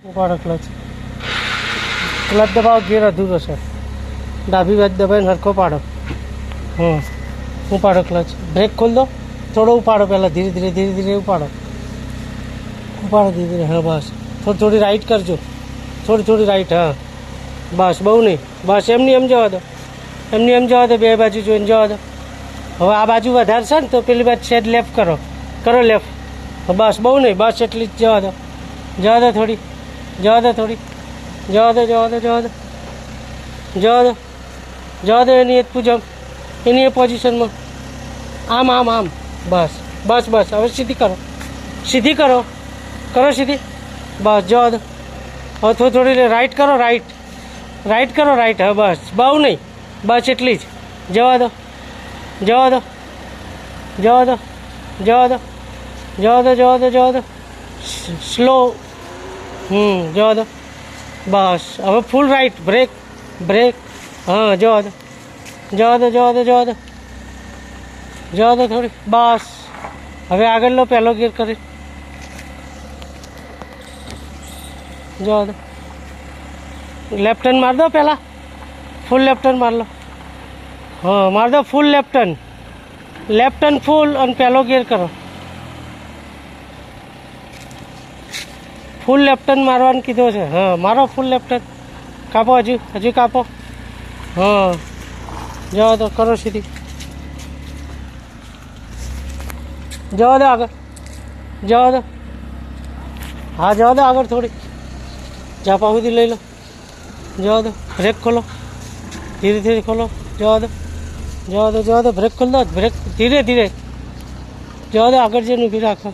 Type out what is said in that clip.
ઉપાડો clutch, clutch દબાવો, ગેર અધૂરો છે, ડાબી બાજુ દબાઈને હરખો પાડો. ઉપાડો ક્લચ, બ્રેક ખોલ દો, થોડો ઉપાડો, પહેલાં ધીરે ધીરે ધીરે ધીરે ઉપાડો, ઉપાડો ધીરે ધીરે. હા બસ, થોડી થોડી રાઈટ કરજો, થોડી થોડી રાઈટ. હા બસ, બહુ નહીં, બસ એમની એમ જવા દો, એમની એમ જવા દો, બે બાજુ જોઈને જવા દો. હવે આ બાજુ વધારે છે ને તો પેલી બાજુ સેડ લેફ્ટ કરો, કરો લેફ્ટ. બસ બહુ નહીં, બસ એટલી જ જવા દો, જવા દો થોડી, જવા દો થોડી, જવા દો જવા દો જવા દો જવા દો જવા દો. એની એક પૂજમ, એની એ પોઝિશનમાં, આમ આમ આમ. બસ બસ બસ, હવે સીધી કરો, સીધી કરો, કરો સીધી. બસ જવા દો. હવે થોડી થોડી રાઈટ કરો, રાઈટ, રાઈટ કરો, રાઈટ. હા બસ, બહુ નહીં, બસ એટલી જ. જવા દો જવા દો જવા દો જવા દો જવા દો જવા દો જવા દો, સ્લો. જવા દો. બસ હવે ફૂલ રાઈટ, બ્રેક બ્રેક. હા જવા દો જવા દો જવા દો જવા દો જવા દો થોડી. બસ હવે આગળ લો, પહેલો ગિયર કરી, જવા દો. લેફ્ટ ટર્ન માર દો પહેલાં, ફૂલ લેફ્ટ ટર્ન માર લો. હા માર દો ફૂલ લેફ્ટ ટર્ન, લેફ્ટ ટર્ન ફૂલ, અને પહેલો ગિયર કરો. ફૂલ લેફ્ટ ટર્ન મારવાનું કીધું છે. હા મારો ફૂલ લેફ્ટ ટર્ન, કાપો, હજુ હજુ કાપો. હા જવા દો, કરો સીધી, જવા દો આગળ, જવા દો. હા જવા દો આગળ થોડી, ઝાપા સુધી લઈ લો, જવા દો. બ્રેક ખોલો, ધીરે ધીરે ખોલો, જવા દો જવા દો જવા દો. બ્રેક ખોલ દો, બ્રેક ધીરે ધીરે, જવા દો. આગળ જઈને ઊભી રાખો.